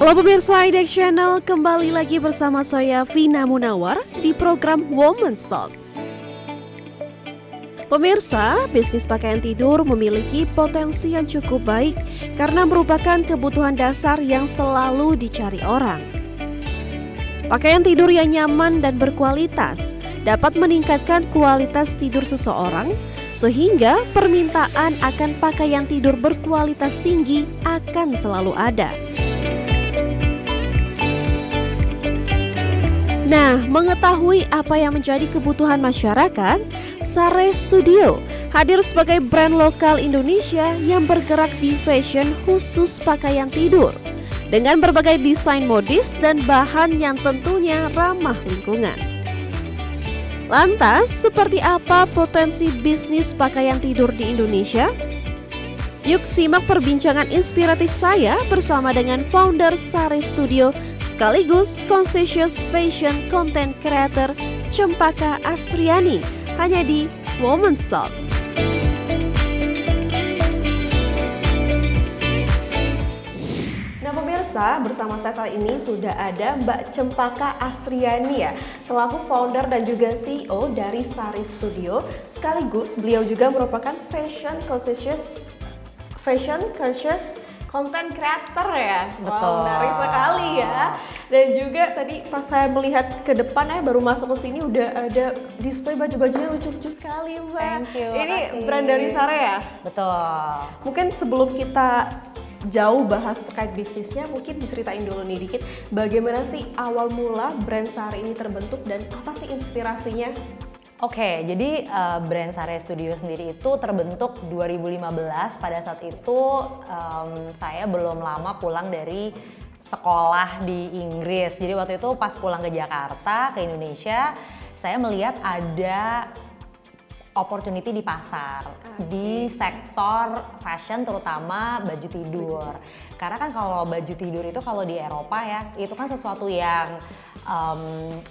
Halo pemirsa IDEX Channel, kembali lagi bersama saya Vina Munawar di program Women's Talk. Pemirsa, bisnis pakaian tidur memiliki potensi yang cukup baik karena merupakan kebutuhan dasar yang selalu dicari orang. Pakaian tidur yang nyaman dan berkualitas dapat meningkatkan kualitas tidur seseorang, sehingga permintaan akan pakaian tidur berkualitas tinggi akan selalu ada. Nah, mengetahui apa yang menjadi kebutuhan masyarakat, Sare Studio hadir sebagai brand lokal Indonesia yang bergerak di fashion khusus pakaian tidur dengan berbagai desain modis dan bahan yang tentunya ramah lingkungan. Lantas, seperti apa potensi bisnis pakaian tidur di Indonesia? Yuk simak perbincangan inspiratif saya bersama dengan founder Sare Studio sekaligus conscious fashion content creator Cempaka Asriani hanya di Women's Talk. Nah pemirsa, bersama saya saat ini sudah ada Mbak Cempaka Asriani ya, selaku founder dan juga CEO dari Sare Studio, sekaligus beliau juga merupakan fashion conscious content creator ya. Betul. Wow, menarik sekali ya. Dan juga tadi pas saya melihat ke depan baru masuk ke sini udah ada display baju-bajunya lucu-lucu sekali, Mbak. Thank you. Ini makasih. brand dari Sare ya? Betul. Mungkin sebelum kita jauh bahas terkait bisnisnya, mungkin diceritain dulu nih dikit bagaimana sih awal mula brand Sare ini terbentuk dan apa sih inspirasinya? Oke, jadi brand Sare Studio sendiri itu terbentuk 2015. Pada saat itu saya belum lama pulang dari sekolah di Inggris. Jadi waktu itu pas pulang ke Jakarta, ke Indonesia, saya melihat ada opportunity di pasar, di sektor fashion terutama baju tidur. Karena kan kalau baju tidur itu kalau di Eropa ya, itu kan sesuatu yang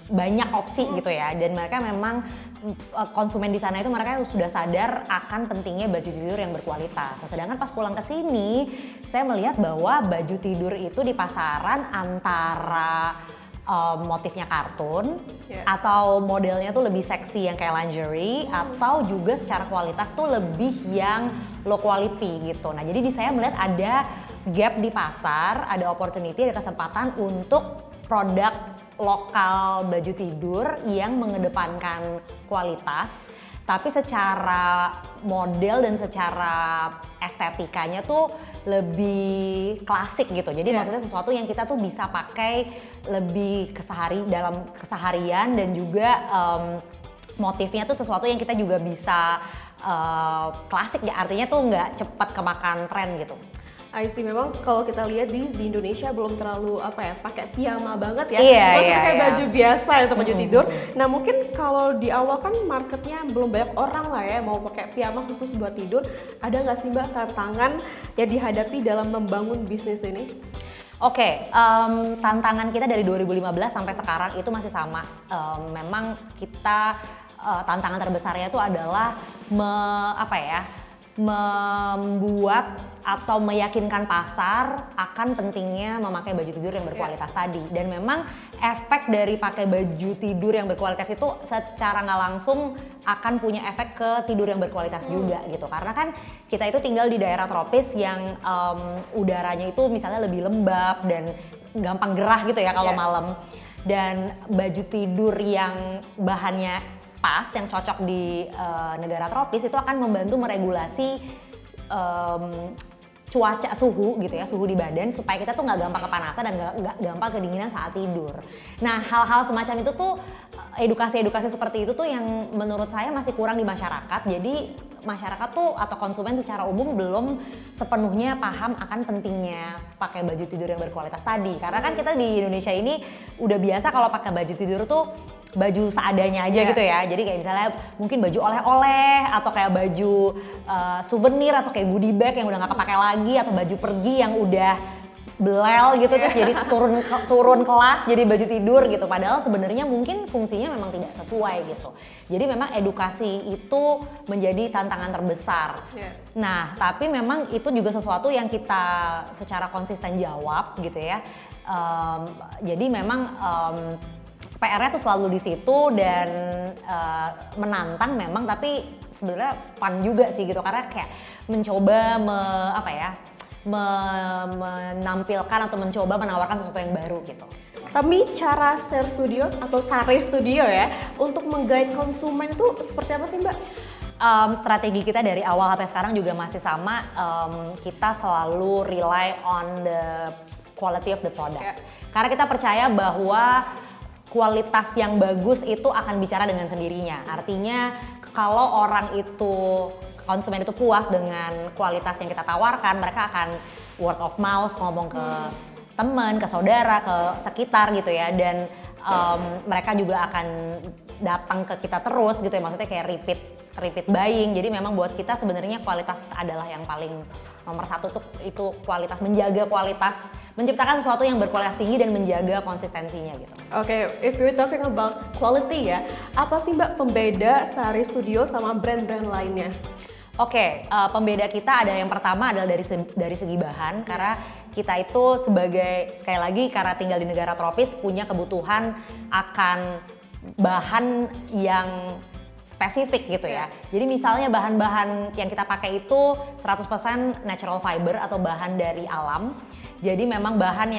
banyak opsi gitu ya. Dan mereka memang konsumen di sana itu mereka sudah sadar akan pentingnya baju tidur yang berkualitas. Nah, sedangkan pas pulang ke sini, saya melihat bahwa baju tidur itu di pasaran antara motifnya kartun atau modelnya tuh lebih seksi yang kayak lingerie atau juga secara kualitas tuh lebih yang low quality gitu. Nah jadi saya melihat ada gap di pasar, ada opportunity, ada kesempatan untuk produk lokal baju tidur yang mengedepankan kualitas tapi secara model dan secara estetikanya tuh lebih klasik gitu. Jadi maksudnya sesuatu yang kita tuh bisa pakai lebih dalam keseharian dan juga motifnya tuh sesuatu yang kita juga bisa klasik ya, artinya tuh nggak cepat kemakan tren gitu. I see, memang kalau kita lihat di Indonesia belum terlalu pakai piyama banget ya. Iya, masih iya, pakai iya. baju biasa atau baju tidur. Nah mungkin kalau di awal kan marketnya belum banyak orang lah ya mau pakai piyama khusus buat tidur. Ada nggak sih Mbak tantangan yang dihadapi dalam membangun bisnis ini? Oke, tantangan kita dari 2015 sampai sekarang itu masih sama. Memang kita tantangan terbesarnya itu adalah membuat atau meyakinkan pasar akan pentingnya memakai baju tidur yang berkualitas tadi. Dan memang efek dari pakai baju tidur yang berkualitas itu secara nggak langsung akan punya efek ke tidur yang berkualitas juga gitu. Karena kan kita itu tinggal di daerah tropis yang udaranya itu misalnya lebih lembab dan gampang gerah gitu ya kalau malam. Dan baju tidur yang bahannya pas, yang cocok di negara tropis itu akan membantu meregulasi cuaca, suhu gitu ya, suhu di badan supaya kita tuh nggak gampang kepanasan dan nggak gampang kedinginan saat tidur. Nah hal-hal semacam itu tuh edukasi seperti itu tuh yang menurut saya masih kurang di masyarakat. Jadi masyarakat tuh atau konsumen secara umum belum sepenuhnya paham akan pentingnya pakai baju tidur yang berkualitas tadi. Karena kan kita di Indonesia ini udah biasa kalau pakai baju tidur tuh baju seadanya aja gitu ya. Jadi kayak misalnya mungkin baju oleh-oleh atau kayak baju souvenir atau kayak goodie bag yang udah nggak kepake lagi atau baju pergi yang udah belel gitu terus jadi turun kelas jadi baju tidur gitu. Padahal sebenarnya mungkin fungsinya memang tidak sesuai gitu. Jadi memang edukasi itu menjadi tantangan terbesar. Nah, tapi memang itu juga sesuatu yang kita secara konsisten jawab gitu ya. Jadi memang PR-nya tuh selalu di situ dan menantang memang, tapi sebenarnya fun juga sih gitu, karena kayak mencoba menampilkan atau mencoba menawarkan sesuatu yang baru gitu. Tapi cara Share Studio atau Sare Studio ya untuk menggait konsumen itu seperti apa sih Mbak? Strategi kita dari awal sampai sekarang juga masih sama, kita selalu rely on the quality of the product. Karena kita percaya bahwa kualitas yang bagus itu akan bicara dengan sendirinya. Artinya kalau konsumen itu puas dengan kualitas yang kita tawarkan, mereka akan word of mouth ngomong ke teman, ke saudara, ke sekitar gitu ya, dan mereka juga akan datang ke kita terus gitu ya, maksudnya kayak repeat buying. Jadi memang buat kita sebenarnya kualitas adalah yang paling nomor satu tuh, itu kualitas, menjaga kualitas, menciptakan sesuatu yang berkualitas tinggi dan menjaga konsistensinya gitu. Oke, if we're talking about quality ya, apa sih Mbak pembeda Sare Studio sama brand-brand lainnya? Oke, pembeda kita ada yang pertama adalah dari segi bahan, karena kita itu sekali lagi karena tinggal di negara tropis punya kebutuhan akan bahan yang spesifik gitu ya. Jadi misalnya bahan-bahan yang kita pakai itu 100% natural fiber atau bahan dari alam. Jadi memang bahan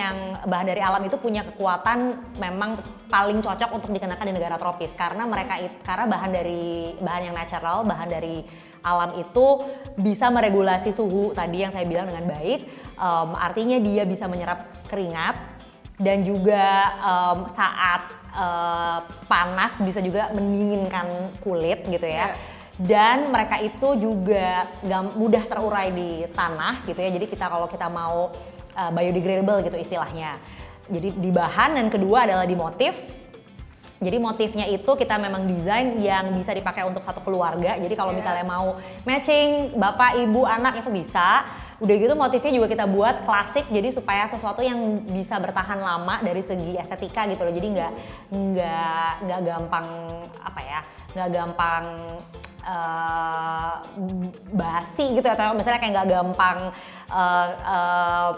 dari alam itu punya kekuatan memang paling cocok untuk dikenakan di negara tropis, karena bahan yang natural, bahan dari alam itu bisa meregulasi suhu tadi yang saya bilang dengan baik. Artinya dia bisa menyerap keringat dan juga saat panas bisa juga mendinginkan kulit gitu ya. Dan mereka itu juga mudah terurai di tanah gitu ya. Jadi kalau kita mau biodegradable gitu istilahnya. Jadi di bahan, dan kedua adalah di motif. Jadi motifnya itu kita memang desain yang bisa dipakai untuk satu keluarga. Jadi kalau misalnya mau matching bapak, ibu, anak itu bisa. Udah gitu motifnya juga kita buat klasik, jadi supaya sesuatu yang bisa bertahan lama dari segi estetika gitu loh. Jadi nggak gampang nggak gampang basi gitu, atau misalnya kayak nggak gampang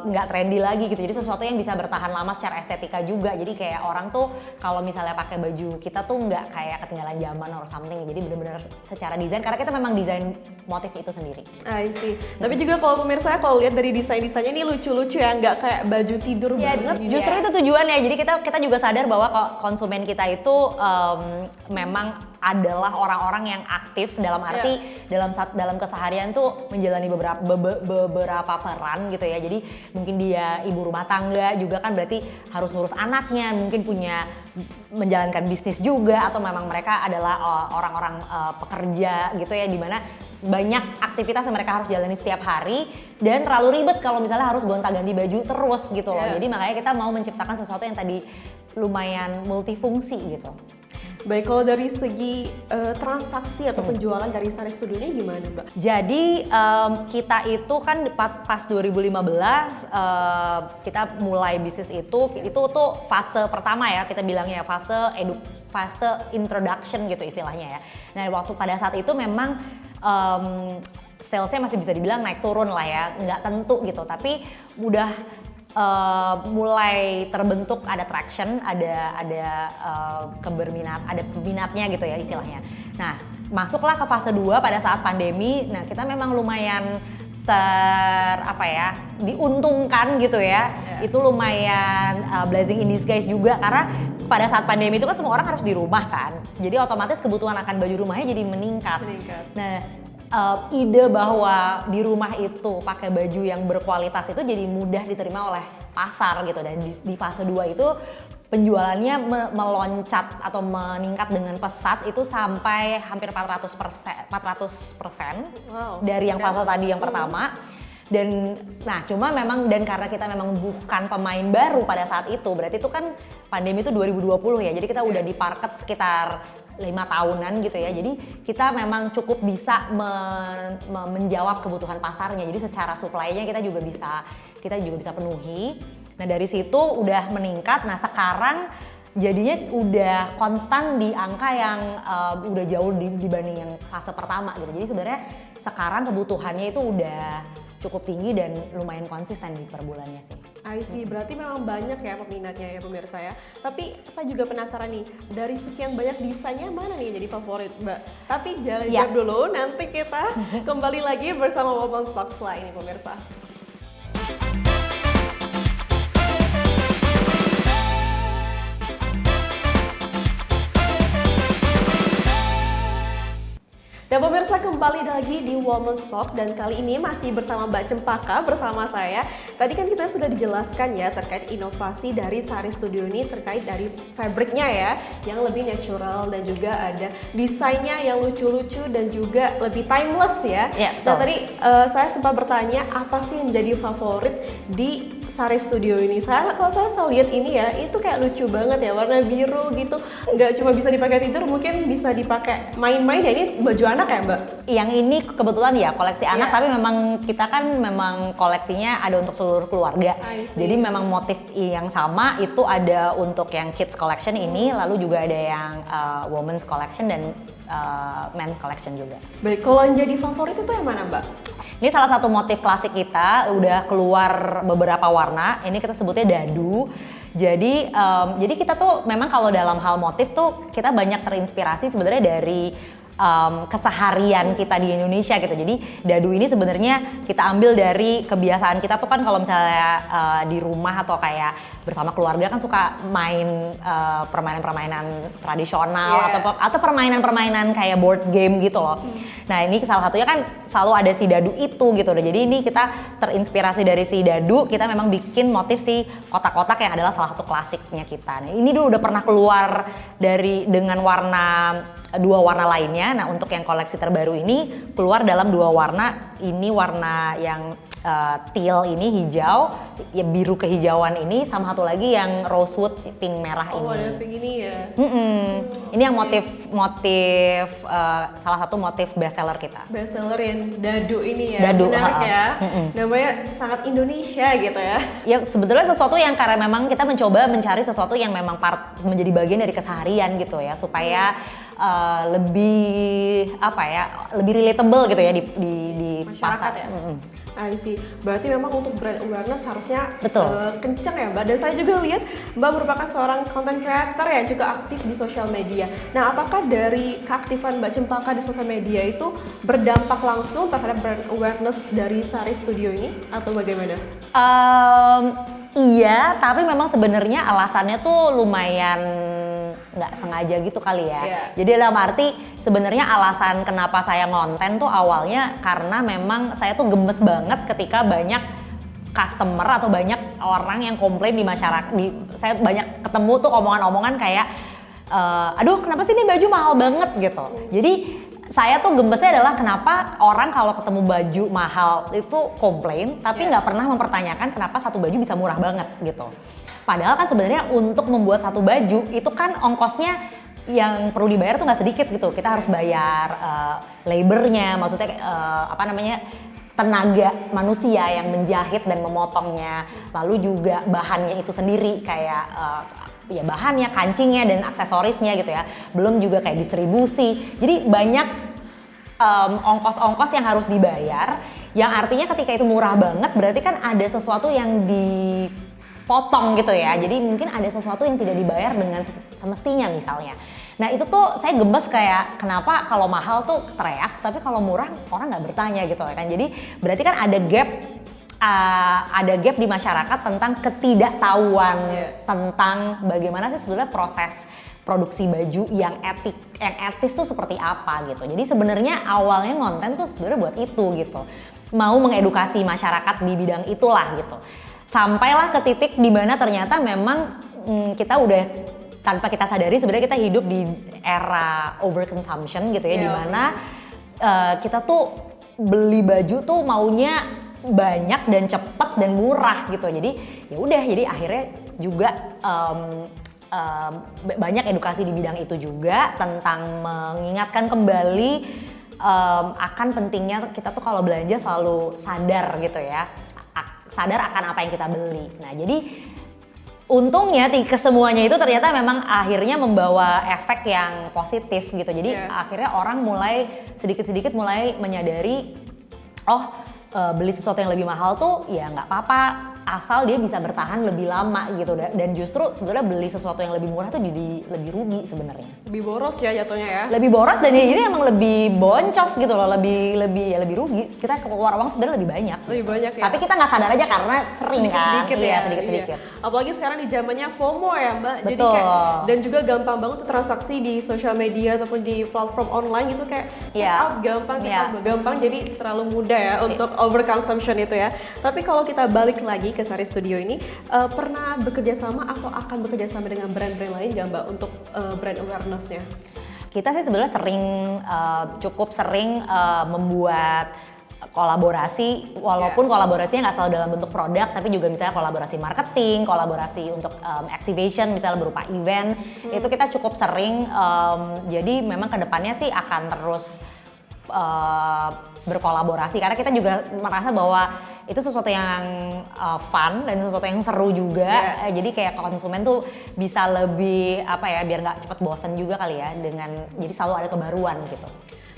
nggak trendy lagi gitu. Jadi sesuatu yang bisa bertahan lama secara estetika juga. Jadi kayak orang tuh kalau misalnya pakai baju kita tuh nggak kayak ketinggalan zaman or something. Jadi benar-benar secara desain, karena kita memang desain motif itu sendiri. I see. Tapi juga kalau pemirsa kalau lihat dari desainnya ini lucu-lucu ya, nggak kayak baju tidur banget. Justru itu tujuannya. Jadi kita juga sadar bahwa konsumen kita itu memang adalah orang-orang yang aktif, dalam arti dalam keseharian tuh menjalani beberapa peran gitu ya. Jadi mungkin dia ibu rumah tangga juga kan, berarti harus ngurus anaknya, mungkin menjalankan bisnis juga, atau memang mereka adalah orang-orang pekerja gitu ya, dimana banyak aktivitas yang mereka harus jalani setiap hari dan terlalu ribet kalau misalnya harus gonta-ganti baju terus gitu loh. Jadi makanya kita mau menciptakan sesuatu yang tadi lumayan multifungsi gitu. Baik, kalau dari segi transaksi atau penjualan dari Sare Studio ini gimana Mbak? Jadi kita itu kan pas 2015 kita mulai bisnis itu tuh fase pertama ya, kita bilangnya fase introduction gitu istilahnya ya. Nah waktu pada saat itu memang salesnya masih bisa dibilang naik turun lah ya, nggak tentu gitu, tapi udah mulai terbentuk, ada traction, ada peminatnya gitu ya istilahnya. Nah, masuklah ke fase 2 pada saat pandemi. Nah, kita memang lumayan diuntungkan gitu ya. Itu lumayan blessing in disguise juga, karena pada saat pandemi itu kan semua orang harus di rumah kan. Jadi otomatis kebutuhan akan baju rumahnya jadi meningkat. Nah, ide bahwa di rumah itu pakai baju yang berkualitas itu jadi mudah diterima oleh pasar gitu, dan di fase 2 itu penjualannya meloncat atau meningkat dengan pesat, itu sampai hampir 400% dari yang fase tadi yang pertama. Dan karena kita memang bukan pemain baru pada saat itu, berarti itu kan pandemi itu 2020 ya, jadi kita udah di market sekitar 5 tahunan gitu ya. Jadi kita memang cukup bisa menjawab kebutuhan pasarnya. Jadi secara supply-nya kita juga bisa penuhi. Nah dari situ udah meningkat. Nah sekarang jadinya udah konstan di angka yang udah jauh dibanding yang fase pertama gitu. Jadi sebenarnya sekarang kebutuhannya itu udah cukup tinggi dan lumayan konsisten di per bulannya sih. I see, berarti memang banyak ya peminatnya ya pemirsa ya. Tapi saya juga penasaran nih, dari sekian banyak desainnya mana nih yang jadi favorit Mbak? Tapi jangan jawab dulu, nanti kita kembali lagi bersama Women's Talk setelah ini pemirsa. Dan pemirsa, kembali lagi di Women's Talk dan kali ini masih bersama Mbak Cempaka bersama saya. Tadi kan kita sudah dijelaskan ya terkait inovasi dari Sari Studio ini terkait dari fabriknya ya yang lebih natural dan juga ada desainnya yang lucu-lucu dan juga lebih timeless ya. Dan tadi saya sempat bertanya apa sih yang jadi favorit di Sari Studio ini. Kalau saya lihat ini ya, itu kayak lucu banget ya, warna biru gitu. Nggak cuma bisa dipakai tidur, mungkin bisa dipakai main-main ya. Ini baju anak ya Mbak? Yang ini kebetulan ya koleksi anak, tapi memang kita kan memang koleksinya ada untuk seluruh keluarga. Jadi memang motif yang sama itu ada untuk yang kids collection ini, lalu juga ada yang women's collection dan men's collection juga. Baik, kalau yang jadi favorit itu yang mana Mbak? Ini salah satu motif klasik kita, udah keluar beberapa warna. Ini kita sebutnya dadu. Jadi kita tuh memang kalau dalam hal motif tuh kita banyak terinspirasi sebenarnya dari keseharian kita di Indonesia gitu. Jadi dadu ini sebenarnya kita ambil dari kebiasaan kita tuh kan kalau misalnya di rumah atau kayak bersama keluarga kan suka main permainan-permainan tradisional atau permainan-permainan kayak board game gitu loh. Nah ini salah satunya kan selalu ada si dadu itu gitu. Jadi ini kita terinspirasi dari si dadu, kita memang bikin motif si kotak-kotak yang adalah salah satu klasiknya kita. Nah ini dulu udah pernah keluar dengan dua warna lainnya. Nah untuk yang koleksi terbaru ini keluar dalam dua warna. Ini warna yang teal ini hijau, ya biru kehijauan ini, sama satu lagi yang rosewood pink merah ini. Oh ada pink ini ya. Ini yang motif salah satu motif bestseller kita. Bestseller yang dadu ini ya. Dadu, menarik ya. Namanya sangat Indonesia gitu ya. Ya sebetulnya sesuatu yang karena memang kita mencoba mencari sesuatu yang memang menjadi bagian dari keseharian gitu ya, supaya lebih lebih relatable gitu ya di pasar ya. I see. Berarti memang untuk brand awareness harusnya kenceng ya Mbak. Dan saya juga lihat Mbak merupakan seorang content creator yang juga aktif di sosial media. Nah apakah dari keaktifan Mbak Cempaka di sosial media itu berdampak langsung terhadap brand awareness dari Sari Studio ini atau bagaimana? Iya, tapi memang sebenarnya alasannya tuh lumayan nggak sengaja gitu kali ya. Jadi dalam arti sebenarnya alasan kenapa saya ngonten tuh awalnya karena memang saya tuh gemes banget ketika banyak customer atau banyak orang yang komplain di masyarakat. Saya banyak ketemu tuh omongan-omongan kayak, aduh kenapa sih ini baju mahal banget gitu. Jadi saya tuh gemesnya adalah kenapa orang kalau ketemu baju mahal itu komplain, tapi nggak pernah mempertanyakan kenapa satu baju bisa murah banget gitu. Padahal kan sebenarnya untuk membuat satu baju itu kan ongkosnya yang perlu dibayar tuh nggak sedikit gitu. Kita harus bayar labornya, maksudnya tenaga manusia yang menjahit dan memotongnya. Lalu juga bahannya itu sendiri kayak bahannya, kancingnya dan aksesorisnya gitu ya. Belum juga kayak distribusi. Jadi banyak ongkos-ongkos yang harus dibayar. Yang artinya ketika itu murah banget berarti kan ada sesuatu yang dipotong gitu ya. Jadi mungkin ada sesuatu yang tidak dibayar dengan semestinya misalnya. Nah itu tuh saya gemes kayak kenapa kalau mahal tuh teriak, tapi kalau murah orang nggak bertanya gitu kan. Jadi berarti kan ada gap di masyarakat tentang ketidaktahuan tentang bagaimana sih sebenarnya proses produksi baju yang etis tuh seperti apa gitu. Jadi sebenarnya awalnya konten tuh sebenarnya buat itu gitu. Mau mengedukasi masyarakat di bidang itulah gitu. Sampailah ke titik di mana ternyata memang kita udah tanpa kita sadari sebenarnya kita hidup di era overconsumption gitu ya, di mana kita tuh beli baju tuh maunya banyak dan cepet dan murah gitu. Jadi ya udah, jadi akhirnya juga banyak edukasi di bidang itu juga tentang mengingatkan kembali akan pentingnya kita tuh kalau belanja selalu sadar gitu ya, sadar akan apa yang kita beli. Nah jadi untungnya kesemuanya itu ternyata memang akhirnya membawa efek yang positif gitu. Jadi akhirnya orang mulai sedikit-sedikit mulai menyadari, beli sesuatu yang lebih mahal tuh ya nggak apa-apa, asal dia bisa bertahan lebih lama gitu, dan justru sebetulnya beli sesuatu yang lebih murah tuh lebih rugi sebenarnya. Lebih boros ya jatuhnya ya. Lebih boros dan ini emang lebih boncos gitu loh, lebih rugi. Kita keluar uang sebenarnya lebih banyak. Lebih banyak ya. Tapi kita nggak sadar aja karena sering sedikit kan. ya. Sedikit-sedikit. Iya. Apalagi sekarang di zamannya FOMO ya Mbak. Betul. Jadi kayak dan juga gampang banget tuh transaksi di sosial media ataupun di platform online gitu kayak check out gampang, gampang, jadi terlalu mudah ya untuk overconsumption itu ya. Tapi kalau kita balik lagi ke Sari Studio ini, pernah bekerja sama atau akan bekerja sama dengan brand-brand lain nggak Mbak untuk brand awareness-nya? Kita sih sebenarnya cukup sering membuat kolaborasi, walaupun kolaborasinya nggak selalu dalam bentuk produk, tapi juga misalnya kolaborasi marketing, kolaborasi untuk activation misalnya berupa event, itu kita cukup sering. Jadi memang kedepannya sih akan terus berkolaborasi karena kita juga merasa bahwa itu sesuatu yang fun dan sesuatu yang seru juga. Jadi kayak konsumen tuh bisa lebih biar nggak cepet bosen juga kali ya, dengan jadi selalu ada kebaruan gitu.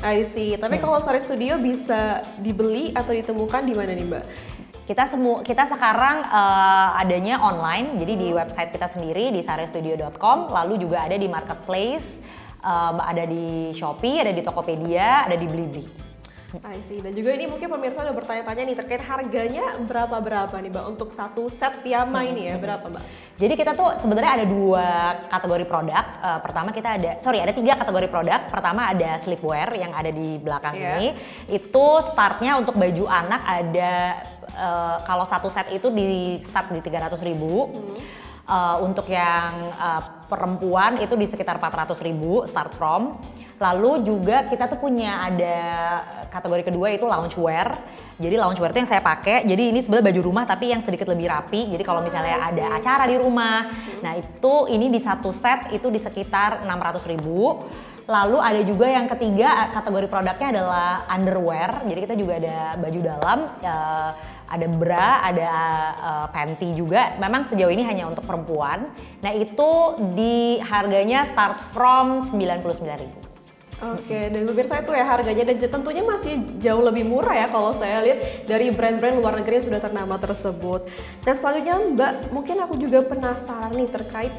I see. Tapi kalau Sari Studio bisa dibeli atau ditemukan di mana nih Mbak? Kita sekarang adanya online, jadi di website kita sendiri di saristudio.com, lalu juga ada di marketplace, ada di Shopee, ada di Tokopedia, ada di Blibli. I see. Dan juga ini mungkin pemirsa udah bertanya-tanya nih terkait harganya berapa nih Mbak untuk satu set piyama ini ya, berapa Mbak? Jadi kita tuh sebenarnya ada 2 kategori produk. Pertama ada 3 kategori produk. Pertama ada sleepwear yang ada di belakang ini. Itu startnya untuk baju anak ada kalau satu set itu di start di 300.000. Untuk yang perempuan itu di sekitar 400.000 start from. Lalu juga kita tuh punya ada kategori kedua itu loungewear. Jadi loungewear itu yang saya pakai. Jadi ini sebenarnya baju rumah tapi yang sedikit lebih rapi. Jadi kalau misalnya ada acara di rumah, nah ini di satu set itu di sekitar 600.000. Lalu ada juga yang ketiga kategori produknya adalah underwear. Jadi kita juga ada baju dalam, ada bra, ada panty juga. Memang sejauh ini hanya untuk perempuan. Nah itu harganya start from 99.000. Oke, dan pemirsa itu ya harganya, dan tentunya masih jauh lebih murah ya kalau saya lihat dari brand-brand luar negeri yang sudah ternama tersebut. Dan selanjutnya Mbak, mungkin aku juga penasaran nih terkait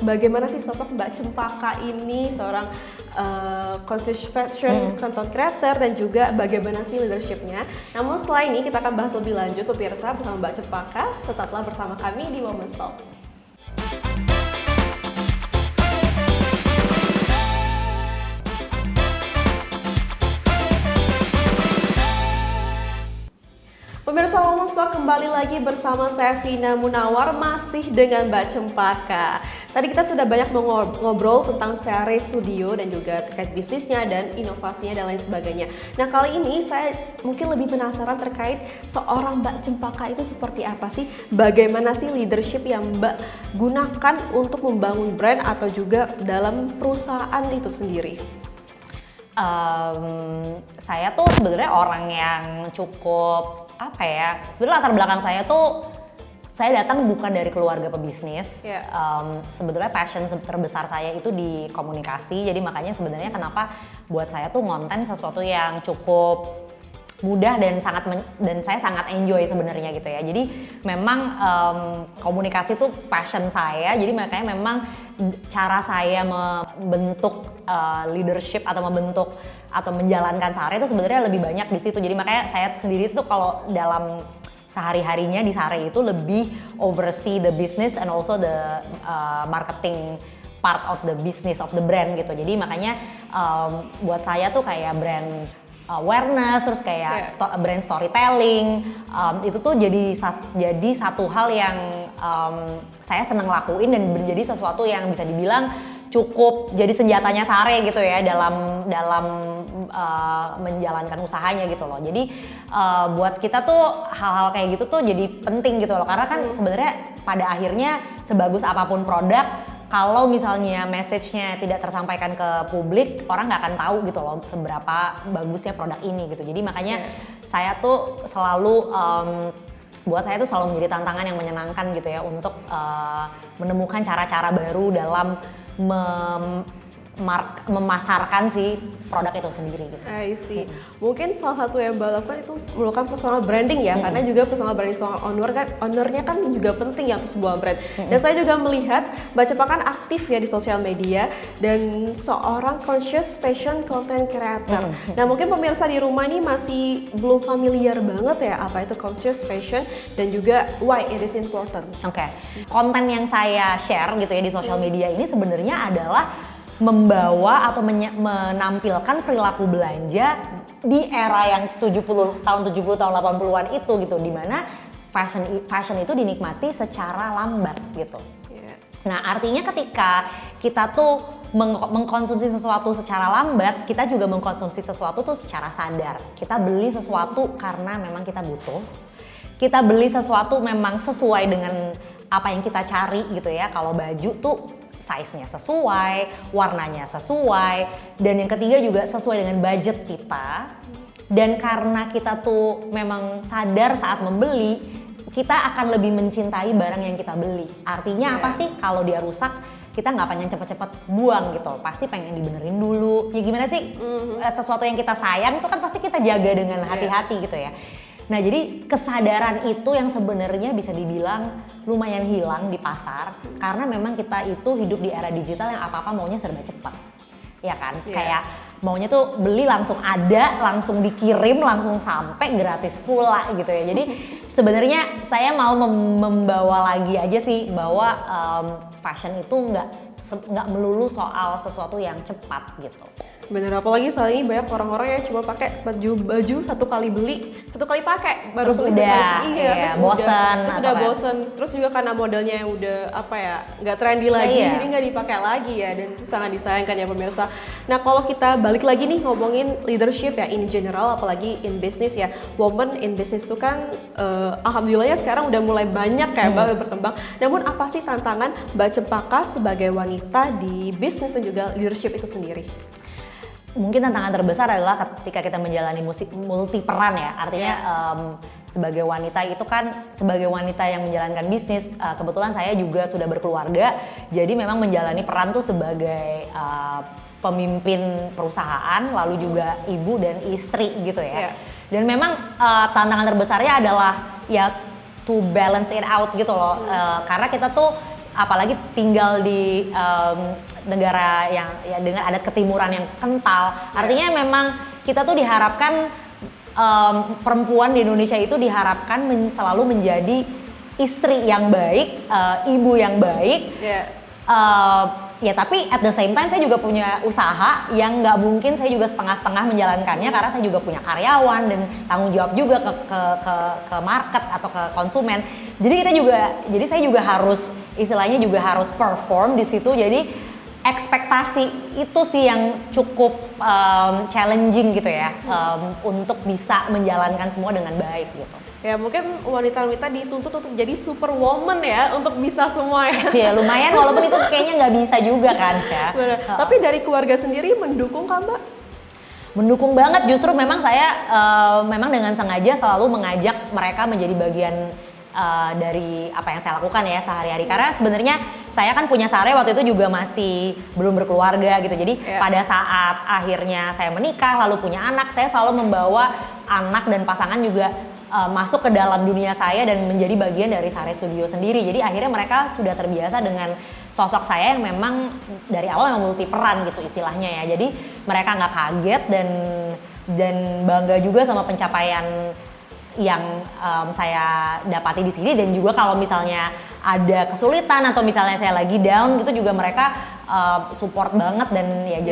bagaimana sih sosok Mbak Cempaka ini, seorang conscious fashion content creator, dan juga bagaimana sih leadership-nya. Namun setelah ini kita akan bahas lebih lanjut pemirsa bersama Mbak Cempaka. Tetaplah bersama kami di Women's Talk. Pemirsa Women's Talk kembali lagi bersama saya Vina Munawar, masih dengan Mbak Cempaka. Tadi kita sudah banyak ngobrol tentang Sari Studio dan juga terkait bisnisnya dan inovasinya dan lain sebagainya. Nah kali ini saya mungkin lebih penasaran terkait seorang Mbak Cempaka itu seperti apa sih? Bagaimana sih leadership yang Mbak gunakan untuk membangun brand atau juga dalam perusahaan itu sendiri? Saya tuh sebenarnya orang yang cukup sebenarnya latar belakang saya tuh, saya datang bukan dari keluarga pebisnis. Sebetulnya passion terbesar saya itu di komunikasi, jadi makanya sebenarnya kenapa buat saya tuh ngonten sesuatu yang cukup mudah dan saya sangat enjoy sebenarnya gitu ya. Jadi memang komunikasi tuh passion saya, jadi makanya memang cara saya membentuk leadership atau menjalankan Sari itu sebenarnya lebih banyak di situ. Jadi makanya saya sendiri tuh kalau dalam sehari-harinya di Sari itu lebih oversee the business and also the marketing part of the business of the brand gitu. Jadi makanya buat saya tuh kayak brand awareness, terus kayak brand storytelling, itu tuh jadi satu hal yang saya seneng lakuin dan menjadi sesuatu yang bisa dibilang cukup jadi senjatanya Sari gitu ya dalam menjalankan usahanya gitu loh. Jadi buat kita tuh hal-hal kayak gitu tuh jadi penting gitu loh, karena kan sebenarnya pada akhirnya sebagus apapun produk, kalau misalnya message-nya tidak tersampaikan ke publik, orang nggak akan tahu gitu loh seberapa bagusnya produk ini gitu. Jadi makanya saya tuh selalu buat saya tuh selalu menjadi tantangan yang menyenangkan gitu ya untuk menemukan cara-cara baru dalam memasarkan si produk itu sendiri gitu. I see. Mungkin salah satu yang Mbak lakukan itu melakukan personal branding ya, karena juga personal branding seorang ownernya kan juga penting ya untuk sebuah brand. Dan saya juga melihat Mbak Cempaka kan aktif ya di sosial media dan seorang conscious fashion content creator. Nah mungkin pemirsa di rumah ini masih belum familiar banget ya apa itu conscious fashion dan juga why it is important. Oke. Konten yang saya share gitu ya di sosial media ini sebenarnya adalah membawa atau menampilkan perilaku belanja di era yang 70 tahun 80-an itu gitu, dimana fashion itu dinikmati secara lambat gitu. Nah artinya ketika kita tuh mengkonsumsi sesuatu secara lambat, kita juga mengkonsumsi sesuatu tuh secara sadar. Kita beli sesuatu karena memang kita butuh, kita beli sesuatu memang sesuai dengan apa yang kita cari gitu ya. Kalau baju tuh size-nya sesuai, warnanya sesuai, dan yang ketiga juga sesuai dengan budget kita. Dan karena kita tuh memang sadar saat membeli, kita akan lebih mencintai barang yang kita beli. Artinya apa sih? Kalau dia rusak, kita nggak pengen cepet-cepet buang gitu, pasti pengen dibenerin dulu. Ya gimana sih? Sesuatu yang kita sayang itu kan pasti kita jaga dengan hati-hati gitu ya. Nah jadi kesadaran itu yang sebenarnya bisa dibilang lumayan hilang di pasar karena memang kita itu hidup di era digital yang apa-apa maunya serba cepat, ya kan? Kayak maunya tuh beli langsung ada, langsung dikirim, langsung sampai gratis pula gitu ya. Jadi sebenarnya saya mau membawa lagi aja sih bahwa fashion itu nggak melulu soal sesuatu yang cepat gitu. Bener, apalagi saat ini banyak orang-orang yang cuma pakai baju satu kali beli, satu kali pakai, baru terus udah, bosen, sudah bosen. Terus juga karena modelnya yang udah nggak trendy lagi, jadi nggak dipakai lagi ya, dan itu sangat disayangkan ya pemirsa. Nah kalau kita balik lagi nih ngomongin leadership ya in general, apalagi in business ya, women in business itu kan alhamdulillah ya sekarang udah mulai banyak kayak berkembang. Namun apa sih tantangan Mbak Cempaka sebagai wanita di bisnis dan juga leadership itu sendiri? Mungkin tantangan terbesar adalah ketika kita menjalani multi peran ya, artinya sebagai wanita itu kan, sebagai wanita yang menjalankan bisnis, kebetulan saya juga sudah berkeluarga, jadi memang menjalani peran tuh sebagai pemimpin perusahaan, lalu juga ibu dan istri gitu ya. Dan memang tantangan terbesarnya adalah ya to balance it out gitu loh, karena kita tuh apalagi tinggal di negara yang ya dengan adat ketimuran yang kental, artinya memang kita tuh diharapkan perempuan di Indonesia itu diharapkan selalu menjadi istri yang baik, ibu yang baik. Ya tapi at the same time saya juga punya usaha yang nggak mungkin saya juga setengah-setengah menjalankannya karena saya juga punya karyawan dan tanggung jawab juga ke market atau ke konsumen. Jadi saya juga harus istilahnya juga harus perform di situ. Jadi ekspektasi itu sih yang cukup challenging gitu ya, untuk bisa menjalankan semua dengan baik gitu. Ya mungkin wanita-wanita dituntut untuk jadi superwoman ya, untuk bisa semua ya. Ya lumayan, walaupun itu kayaknya nggak bisa juga kan ya. Tapi dari keluarga sendiri mendukung kan Mbak? Mendukung banget, justru memang saya memang dengan sengaja selalu mengajak mereka menjadi bagian dari apa yang saya lakukan ya sehari-hari, karena sebenarnya saya kan punya Sare waktu itu juga masih belum berkeluarga gitu, jadi pada saat akhirnya saya menikah lalu punya anak, saya selalu membawa anak dan pasangan juga masuk ke dalam dunia saya dan menjadi bagian dari Sare Studio sendiri. Jadi akhirnya mereka sudah terbiasa dengan sosok saya yang memang dari awal memang multi peran gitu istilahnya ya. Jadi mereka nggak kaget dan bangga juga sama pencapaian yang saya dapati di sini. Dan juga kalau misalnya ada kesulitan atau misalnya saya lagi down gitu juga mereka support banget dan ya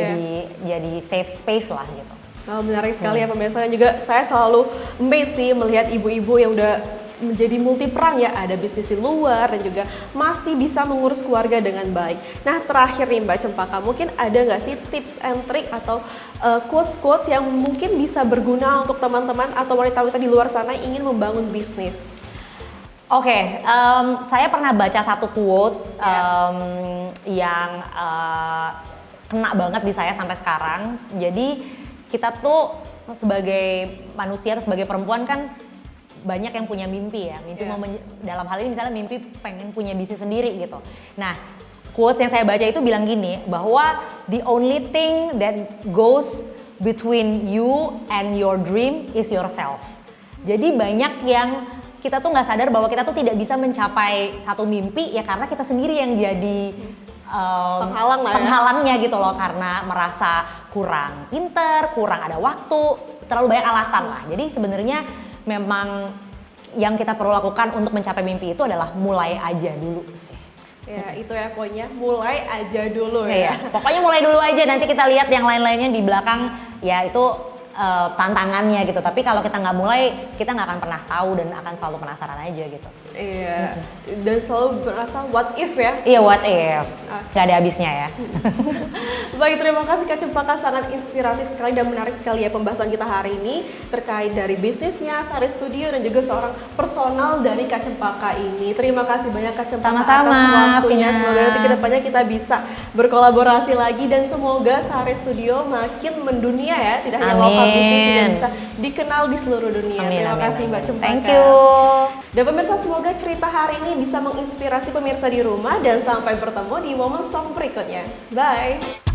jadi safe space lah gitu. Oh, menarik sekali ya pemirsa, dan juga saya selalu amazed sih melihat ibu-ibu yang udah menjadi multi peran ya, ada bisnis di luar dan juga masih bisa mengurus keluarga dengan baik. Nah terakhir nih Mbak Cempaka, mungkin ada nggak sih tips and trick atau quotes-quotes yang mungkin bisa berguna untuk teman-teman atau wanita-wanita di luar sana yang ingin membangun bisnis? Oke, saya pernah baca satu quote yang kena banget di saya sampai sekarang. Jadi kita tuh sebagai manusia atau sebagai perempuan kan banyak yang punya mimpi ya, dalam hal ini misalnya mimpi pengen punya bisnis sendiri gitu. Nah quotes yang saya baca itu bilang gini, bahwa the only thing that goes between you and your dream is yourself. Jadi banyak yang kita tuh nggak sadar bahwa kita tuh tidak bisa mencapai satu mimpi ya karena kita sendiri yang jadi penghalangnya gitu loh, karena merasa kurang pinter, kurang ada waktu, terlalu banyak alasan lah. Jadi sebenarnya memang yang kita perlu lakukan untuk mencapai mimpi itu adalah mulai aja dulu sih. Ya itu ya pokoknya mulai aja dulu ya. Pokoknya mulai dulu aja, nanti kita lihat yang lain-lainnya di belakang ya itu tantangannya gitu. Tapi kalau kita nggak mulai, kita nggak akan pernah tahu dan akan selalu penasaran aja gitu. Iya, dan selalu merasa what if ya? Iya, what if. Nggak ada habisnya ya. Baik, terima kasih Kak Cempaka, sangat inspiratif sekali dan menarik sekali ya pembahasan kita hari ini terkait dari bisnisnya, Sari Studio dan juga seorang personal dari Kak Cempaka ini. Terima kasih banyak Kak Cempaka sama-sama, atas waktunya. Semoga nanti kedepannya kita bisa berkolaborasi lagi dan semoga Sari Studio makin mendunia ya, tidak hanya lokal bisnis juga bisa dikenal di seluruh dunia. Terima kasih Mbak Cempaka. Thank you. Dan pemirsa, semoga cerita hari ini bisa menginspirasi pemirsa di rumah dan sampai bertemu di momen song berikutnya. Bye.